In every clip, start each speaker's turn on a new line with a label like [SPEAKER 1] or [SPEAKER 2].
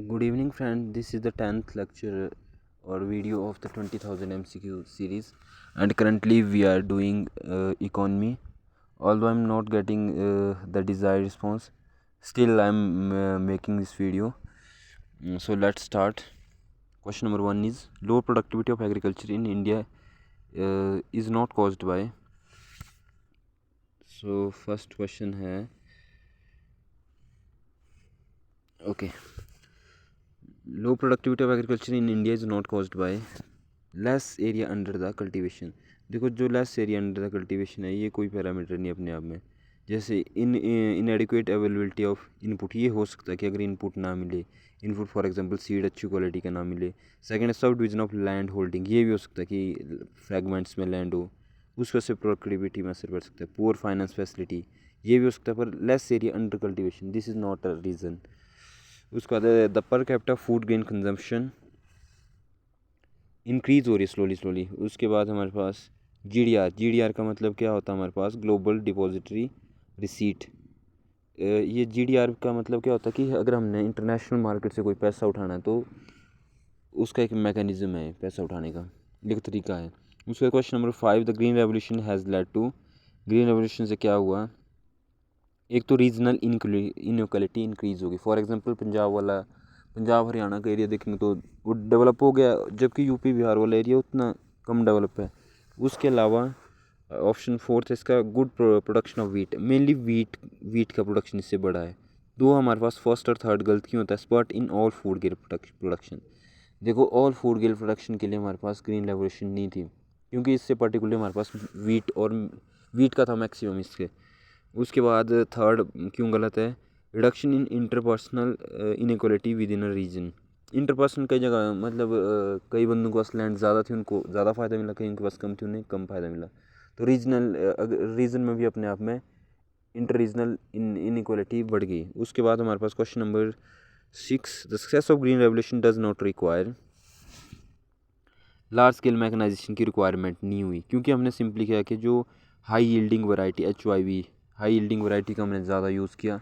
[SPEAKER 1] Good evening, friend. This is the 10th lecture or video of the 20,000 MCQ series, and currently we are doing economy. Although I'm not getting the desired response, still I'm making this video. So let's start. Question number 1 is low productivity of agriculture in India is not caused by. So first question है okay. Low productivity of agriculture in India is not caused by less area under the cultivation. देखो, जो less area under the cultivation है ये कोई parameter नहीं अपने आप में। जैसे इनएडिक्वेट अवेलेबिलिटी ऑफ इनपुट, ये हो सकता है कि अगर इनपुट ना मिले, इनपुट फॉर एग्जांपल सीड अच्छी क्वालिटी का ना मिले। Second, sub division of land holding, ये भी हो सकता है कि फ्रैगमेंट्स में लैंड हो, उस वजह से प्रोडक्टिविटी में असर पड़ सकता है। पुअर फाइनेंस फैसिलिटी, ये भी हो सकता है, पर less area under cultivation this is not a reason. उसके बाद the per capita food grain consumption increase हो रही है स्लोली। उसके बाद हमारे पास जी डी आर का मतलब क्या होता है हमारे पास, ग्लोबल डिपॉजिटरी रिसीट। ये जी.डी.आर का मतलब क्या होता है कि अगर हमने इंटरनेशनल मार्केट से कोई पैसा उठाना है तो उसका एक मैकेनिज़्म है पैसा उठाने का, एक तरीका है। उसका question number 5, the green revolution has led to, green revolution से क्या हुआ? एक तो रीजनल इनक्वालिटी इंक्रीज़ होगी। फॉर एग्जांपल पंजाब हरियाणा का एरिया देखेंगे तो वो डेवलप हो गया, जबकि यूपी बिहार वाला एरिया उतना कम डेवलप है। उसके अलावा ऑप्शन 4 इसका good production of wheat, mainly wheat का प्रोडक्शन इससे बड़ा है। दो हमारे पास फर्स्ट और थर्ड गलत क्यों होता है? Spot in all food gear production. देखो, ऑल फूड गियर प्रोडक्शन के लिए हमारे पास ग्रीन रेवोल्यूशन नहीं थी, क्योंकि इससे पर्टिकुलर हमारे पास वीट का था मैक्सिमम इसके। उसके बाद थर्ड क्यों गलत है? Reduction in interpersonal inequality within a region. Interpersonal कई जगह मतलब कई बंदों के पास लैंड ज़्यादा थी, उनको ज़्यादा फ़ायदा मिला, कहीं उनके पास कम थी, उन्हें कम फ़ायदा मिला। तो रीजन में भी अपने आप में इंटर रीजनल इनइक्वालिटी बढ़ गई। उसके बाद हमारे पास question number 6, the success of green revolution does not require, large scale mechanization की रिक्वायरमेंट नहीं हुई, क्योंकि हमने सिंपली क्या कि जो high yielding variety HYV high yielding variety का हमने ज़्यादा यूज़ किया,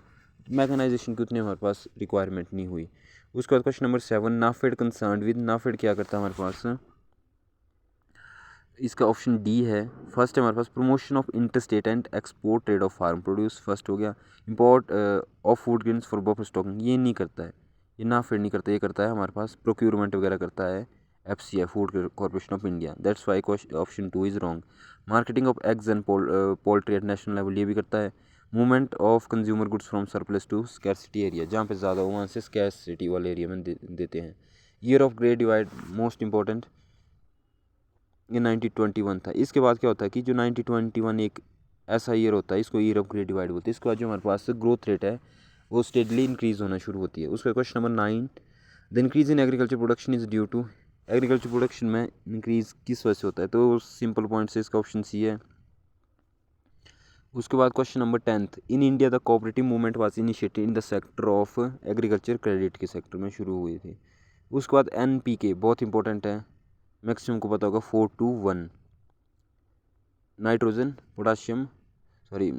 [SPEAKER 1] मैकेनाइजेशन की उतनी हमारे पास रिक्वायरमेंट नहीं हुई। उसके बाद question number 7, NAFED concern with, NAFED क्या करता है हमारे पास? इसका ऑप्शन डी है। फर्स्ट है हमारे पास promotion of interstate and export trade of farm produce, first हो गया। Import of food grains for buffer stocking, ये नहीं करता है, ये नाफेड नहीं करता, ये करता है हमारे पास प्रोक्यूरमेंट वगैरह करता है FCI, food corporation of India. That's why option 2 is wrong. Marketing of eggs and poultry at national level, ये भी करता है। Movement of consumer goods from surplus to scarcity area, जहाँ पे ज़्यादा हो वहाँ से स्कैरसिटी वाले एरिया में देते हैं। Year of great divide most important, ये 1921 था। इसके बाद क्या होता है कि जो 1921 एक ऐसा ईयर होता है, इसको ईयर ऑफ ग्रेट डिवाइड बोलते हैं। इसके बाद जो हमारे पास ग्रोथ रेट है वो स्टेडली इंक्रीज़ होना शुरू होती है। उसका question number 9, the increase in agriculture production is due to, agriculture production में इंक्रीज़ किस वजह से होता है? तो सिंपल पॉइंट से इसका ऑप्शन सी है। उसके बाद question number 10, in India the cooperative movement was initiated in the sector of agriculture, credit के सेक्टर में शुरू हुए थे। उसके बाद NPK बहुत इंपॉर्टेंट है, मैक्सिमम को पता होगा 4:1, नाइट्रोजन पोटाशियम सॉरी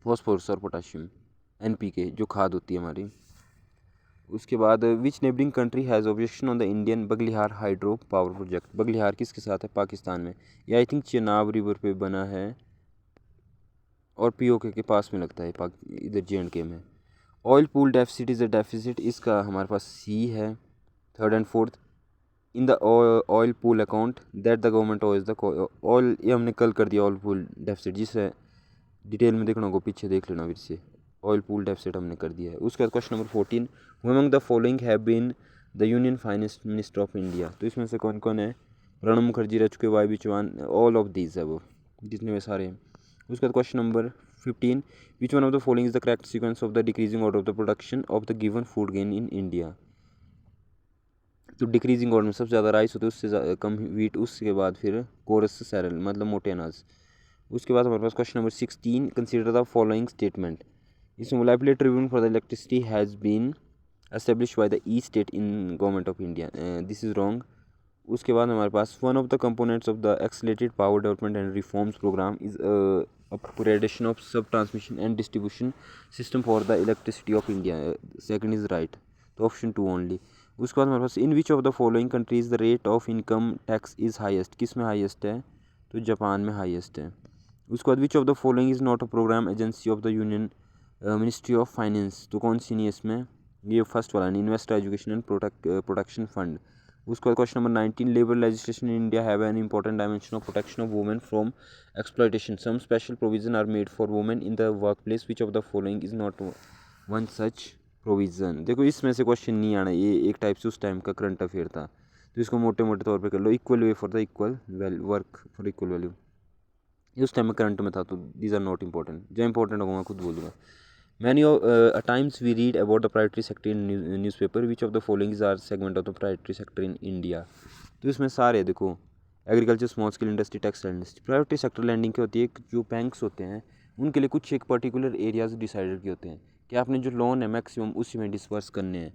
[SPEAKER 1] फॉस्फोरस और पोटाशियम, NPK जो खाद होती है हमारी। उसके बाद विच neighbouring country has objection on the Indian Baglihar hydro power project, Baglihar किसके साथ है? पाकिस्तान में। ये आई थिंक चेनाब रिवर पे बना है और POK के पास में लगता है, इधर J&K में। Oil pool deficit is a deficit, इसका हमारे पास C है। Third and fourth, in the oil pool account that the government ओज द ऑयल, ये हमने कल कर दिया ऑयल पूल डेफिसिट, जिसे डिटेल में देखना होगा पीछे देख लेना फिर से, ऑयल पूल डेफिसिट हमने कर दिया है। उसके बाद question number 14, who among the following have been the union finance minister of India, तो इसमें से कौन कौन है? प्रणब मुखर्जी रह चुके, YB Chauhan, all of these है वो, जितने में सारे हैं। उसके बाद question number 15, which one of the following is the correct sequence of the decreasing order of the production of the given food grain in India, तो डिक्रीजिंग ऑर्डर में सबसे ज़्यादा राइस होते हैं, उससे कम वीट, उसके बाद फिर कोरस सैरल मतलब मोटे अनाज। उसके बाद हमारे पास question number 16, consider the following statement, इसमें liability tribunal for the electricity has been establish by the east state in government of India, this is wrong. उसके बाद हमारे पास one of the components of the accelerated power development and reforms programme is upgradation of sub transmission and distribution system for the electricity of India. Second is right, तो option 2 only. उसके बाद हमारे पास in which of the following countries the rate of income tax is highest, किस में highest है, तो Japan में हाईएस्ट है. उसके बाद which of the following is not a program agency of the union ministry of finance, तो कौन सी नहीं है इसमें, ये फर्स्ट वाला नहीं, invest education and protection fund. उसके बाद question number 19, labour legislation in India have an important dimension of protection of women from exploitation, some special provision are made for women in the work place, which of the following is not one such provision. देखो इसमें से question नहीं आना, ये एक type से उस time का करंट अफेयर था, तो इसको मोटे मोटे तौर पे कर लो. Equal way for the equal work for equal value, ये उस टाइम में करंट में था, तो दीज आर नॉट इंपॉर्टेंट. जो इंपॉर्टेंट होगा मैं खुद बोल दूँगा. Many times we read about the private sector in newspaper. Which of the following are segment of the private sector in India? तो इसमें सारे देखो, agriculture, small scale industry, textile industry. Private sector lending क्या होती है, जो banks होते हैं उनके लिए कुछ एक पर्टिकुलर एरियाज डिसाइडेड किए होते हैं कि आपने जो लोन है मैक्सिमम उसी में डिस्पर्स करने हैं,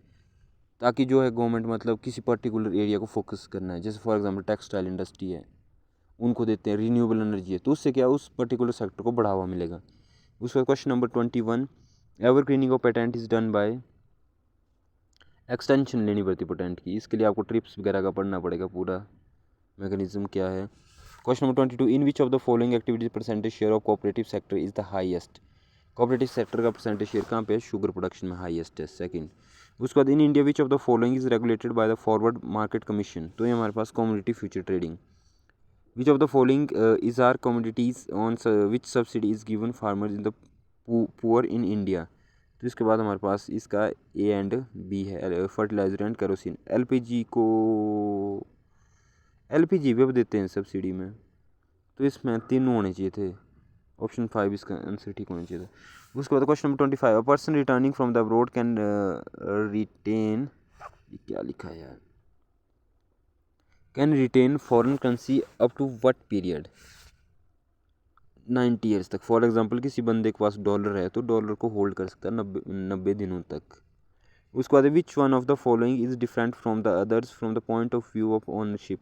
[SPEAKER 1] ताकि जो है गवर्नमेंट मतलब किसी पर्टिकुलर एरिया को फोकस करना है. जैसे फॉर एग्जांपल टेक्सटाइल इंडस्ट्री है, उनको देते हैं, रिन्यूएबल एनर्जी है, तो उससे क्या उस पर्टिकुलर सेक्टर को बढ़ावा मिलेगा. उसका question number 21, ever cleaning of patent is done by, extension लेनी पड़ती पेटेंट की, इसके लिए आपको ट्रिप्स वगैरह का पढ़ना पड़ेगा, पूरा मैकेनिज्म क्या है. Question number 22, in which of the following activities percentage share of cooperative sector is the highest, cooperative sector का परसेंटेज शेयर कहाँ पे है, शुगर प्रोडक्शन में हाईएस्ट है. सेकंड. उसके बाद in India which of the following is regulated by the forward market commission, तो ये हमारे पास commodity future trading. Which of the following is are commodities on which subsidy is given farmers in the poor in India, तो इसके बाद हमारे पास इसका A and B है, फर्टिलाइजर एंड केरोसिन. एलपीजी भी अब देते हैं सब्सिडी में, तो इसमें तीनों होने चाहिए थे. ऑप्शन 5 इसका आंसर ठीक होना चाहिए था. उसके बाद question number 25, a person returning from the abroad can retain, क्या लिखा है यार, can retain foreign currency up to what period, 90 years तक. फॉर एग्जांपल किसी बंदे के पास डॉलर है तो डॉलर को होल्ड कर सकता है 90 दिनों तक. उसके बाद विच one of the following is different from the others from the point of view of ownership,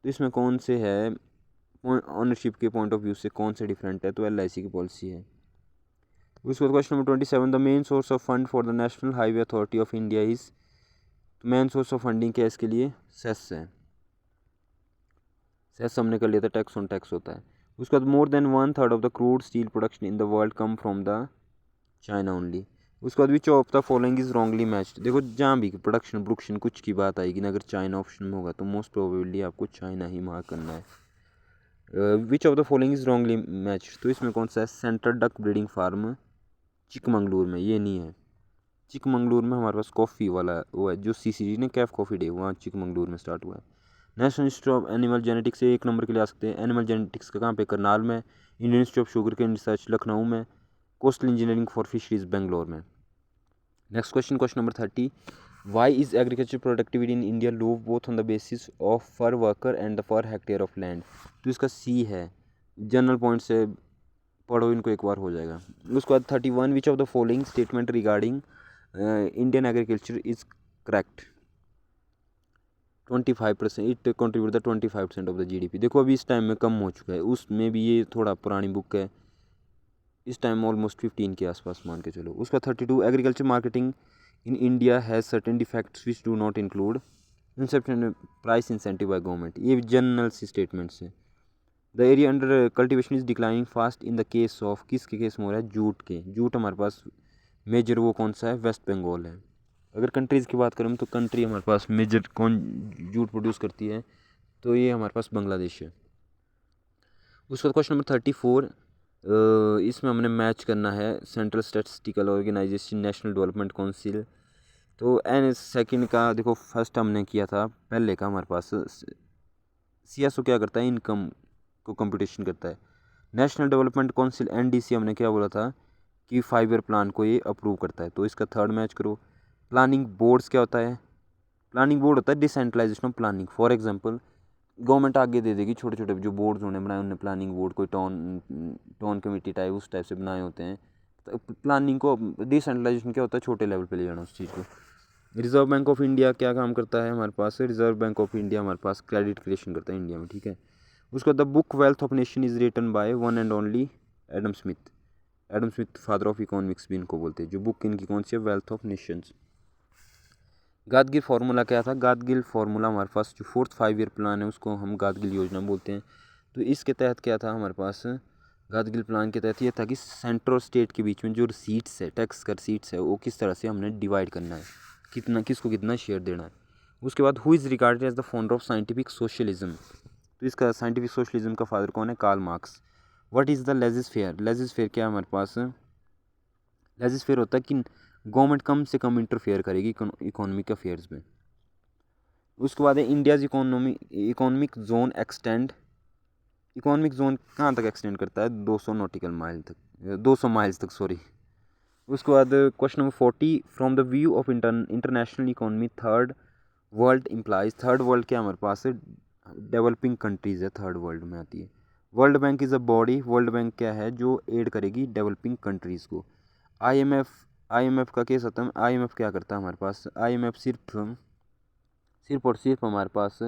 [SPEAKER 1] तो इसमें कौन से है ओनरशिप के पॉइंट ऑफ व्यू से कौन से डिफरेंट है, तो LIC की पॉलिसी है. उसके बाद question number 27, the main source of fund for the national highway authority of India is, main source of funding क्या है इसके लिए, सेस है. सेस हमने कर लिया था, टैक्स ऑन टैक्स होता है. उसके बाद more than 1/3 of the crude steel production in the world come from the China only. उसके बाद which of the following is wrongly matched, देखो जहाँ भी प्रोडक्शन कुछ की बात आएगी ना, अगर चाइना ऑप्शन में होगा तो मोस्ट प्रोबेबली आपको चाइना ही मार्क करना है. Which of the following is wrongly matched, तो इसमें कौन सा है, central duck breeding farm Chikmagalur में, ये नहीं है. चिकमंगलूर में हमारे पास कॉफ़ी वाला वो है, जो CCD ने कैफ कॉफ़ी डे वहाँ चिकमंगलूर में स्टार्ट हुआ है. National institute of animal genetics से 1 नंबर के लिए आ सकते हैं. एनिमल जेनेटिक्स का कहाँ पे, करनाल में. Indian institute of sugarcane research Lucknow में. Coastal engineering for fisheries Bangalore में. Next question, question number 30, why is agriculture productivity in India low both on the basis of per worker and the per hectare of land, तो इसका C है. General point से पढ़ो इनको एक बार हो जाएगा. उसके बाद 31, विच of the following statement regarding Indian agriculture is correct, 25%, it contribute the 25% of the GDP. देखो अभी इस टाइम में कम हो चुका है, उसमें भी ये थोड़ा पुरानी बुक है, इस टाइम ऑलमोस्ट 15 के आसपास मान के चलो. उसका 32, agriculture marketing in India has certain defects which do not include Inception price incentive by government, ये जनरल सी स्टेटमेंट्स है. The area under cultivation is declining fast in the case of, किसके case में हो रहा है, जूट के. Jute हमारे पास major वो कौन सा है, वेस्ट बंगाल है. अगर कंट्रीज़ की बात करें तो कंट्री हमारे पास मेजर कौन जूट प्रोड्यूस करती है, तो ये हमारे पास बांग्लादेश है. उसके बाद क्वेश्चन नंबर 34, इसमें हमने मैच करना है central statistical organisation, national development council. तो एन सेकंड का देखो, फर्स्ट हमने किया था, पहले का हमारे पास CSO क्या करता है, इनकम को कंप्यूटेशन करता है. नेशनल डेवलपमेंट काउंसिल NDC हमने क्या बोला था कि 5 ईयर प्लान को ये अप्रूव करता है, तो इसका थर्ड मैच करो. प्लानिंग बोर्ड्स क्या होता है, प्लानिंग बोर्ड होता है decentralisation of planning. For example government आगे दे देगी, छोटे छोटे जो बोर्ड्स उन्होंने बनाए, उन्होंने प्लानिंग बोर्ड कोई टाउन कमेटी टाइप उस टाइप से बनाए होते हैं. तो प्लानिंग को डिसेंट्रलाइजेशन क्या होता है, छोटे लेवल पे ले जाना उस चीज़ को. रिजर्व बैंक ऑफ इंडिया क्या काम करता है हमारे पास, रिजर्व बैंक ऑफ इंडिया हमारे पास क्रेडिट क्रिएशन करता है इंडिया में, ठीक है. उसका the book wealth of nation is written by one and only Adam Smith father of economics भी इनको बोलते हैं। जो बुक इनकी कौन सी है, wealth of Nations. Gadgil formula क्या था, गादगिल फार्मूला हमारे पास जो 4th 5 ईयर प्लान है उसको हम गादगिल योजना बोलते हैं। तो इसके तहत क्या था हमारे पास, गादगिल प्लान के तहत ये था कि सेंटर और स्टेट के बीच में जो रिसीट्स है, टैक्स का रिसीट्स है, वो किस तरह से हमने डिवाइड करना है, कितना किसको कितना शेयर देना है। उसके बाद who is regarded as the founder of scientific socialism, तो इसका साइंटिफिक सोशलिज्म का फादर कौन है, Karl Marx. What is the laissez faire, laissez faire क्या है हमारे पास, लेजिस फेयर होता है कि गवर्नमेंट कम से कम इंटरफेयर करेगी इकोनॉमिक अफेयर्स में। उसके बाद है India's economic zone extend, economic zone कहाँ तक एक्सटेंड करता है, 200 नॉटिकल माइल तक, 200 माइल्स तक, सॉरी। उसके बाद question number 40, from the view of international economy third world implies, third world क्या हमारे पास है, डेवलपिंग कंट्रीज़ है, थर्ड वर्ल्ड में आती है। World bank is a body, world bank क्या है जो एड करेगी डेवलपिंग कंट्रीज़ को। आईएमएफ का केस होता है, आईएमएफ क्या करता है हमारे पास, आईएमएफ सिर्फ और सिर्फ हमारे पास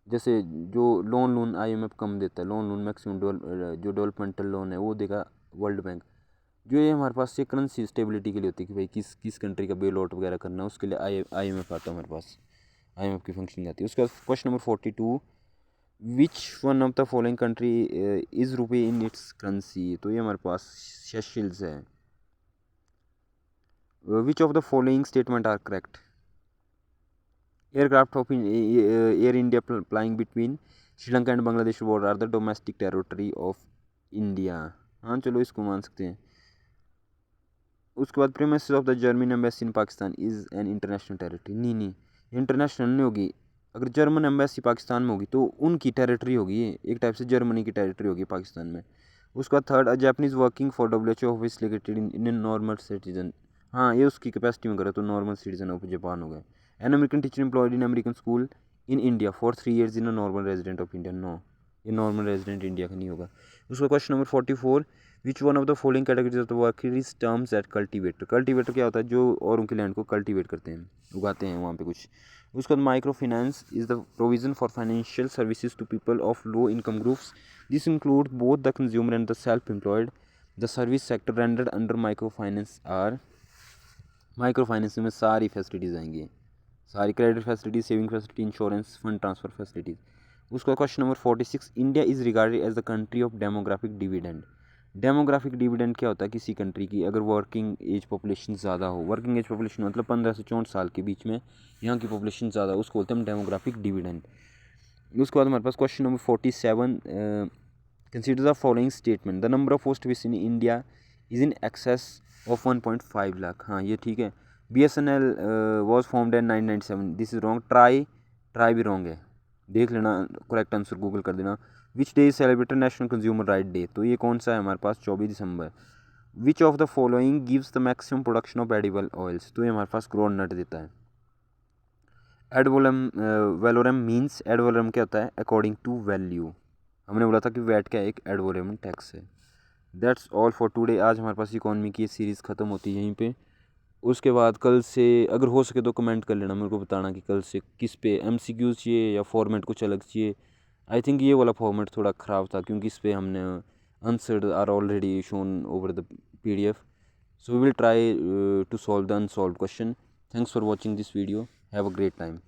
[SPEAKER 1] जैसे जो लोन आईएमएफ कम देता है, लोन मैक्सिमम जो डेवलपमेंटल लोन है वो देगा वर्ल्ड बैंक। जो ये हमारे पास ये करेंसी स्टेबिलिटी के लिए होती है कि भाई किस कंट्री का बेल आउट वगैरह करना है, उसके लिए आईएमएफ आता है हमारे पास, आईएमएफ की फंक्शनिंग आती है। उसके बाद question number 42, which one of the following country is रुपये इन इट्स करेंसी, तो ये हमारे पास सेशेल्स है। Which of the following statement are correct, aircraft of Air India flying between Sri Lanka and Bangladesh border are the domestic territory of India, हाँ चलो इसको मान सकते हैं। उसके बाद premises of the German embassy in Pakistan is an international territory, नहीं international नहीं होगी। अगर जर्मन एम्बेसी पाकिस्तान में होगी तो उनकी टेरिटरी होगी, ये एक टाइप से जर्मनी की टेरिटरी होगी पाकिस्तान में। उसका third, a Japanese working for WHO office located in normal citizen, हाँ ये उसकी कैपेसिटी में करे तो नॉर्मल सिटीजन ऑफ जापान हो गए। An American teacher employed in American school in India for 3 years in a normal resident of India, no ये normal resident India का नहीं होगा। उसका question number 44, which one of the following categories of the worker is terms at cultivator, cultivator क्या होता है, जो औरों की लैंड को कल्टीवेट करते हैं, उगाते हैं वहाँ पे कुछ। उसके बाद micro finance is the provision for financial services to people of low income groups, this include both the consumer and the self employed, the service sector rendered under micro finance are, micro finance में सारी facilities आएंगी, सारी credit facilities, saving facility, insurance, fund transfer facilities. उसका question number 46, India is regarded as the country of demographic dividend, demographic dividend क्या होता है, किसी country की अगर वर्किंग एज पॉपुलेशन ज़्यादा हो, वर्किंग एज पॉपुलेशन मतलब 15 से 64 साल के बीच में यहाँ की पॉपुलेशन ज़्यादा हो, उसको बोलते हैं हम डेमोग्राफिक डिविडेंड। उसके बाद हमारे पास question number 47, consider the following statement, the number of post office in India is in excess of 1.5 lakh, हाँ ये ठीक है। BSNL was formed in 1997, this is wrong, TRAI भी रॉन्ग है, देख लेना करेक्ट आंसर गूगल कर देना। Which day is celebrated national consumer right day, तो ये कौन सा है हमारे पास, 24 दिसंबर। Which of the following gives the maximum production of edible oils, तो ये हमारे पास ग्राउंड नट देता है। Ad valorem means, ad valorem क्या होता है, अकॉर्डिंग टू वैल्यू, हमने बोला था कि वैट क्या एक एड वैलोरम टैक्स है। दैट्स ऑल फॉर टुडे, आज हमारे पास इकोनॉमी की सीरीज़ ख़त्म होती है यहीं पे। उसके बाद कल से अगर हो सके तो कमेंट कर लेना, मेरे को बताना कि कल से किस पे MCQs चाहिए या फॉर्मेट कुछ अलग चाहिए। आई थिंक ये वाला फॉर्मेट थोड़ा ख़राब था क्योंकि इस पे हमने answered are already shown over the PDF, so we will try to solve the unsolve question. Thanks for watching this video, have a great time.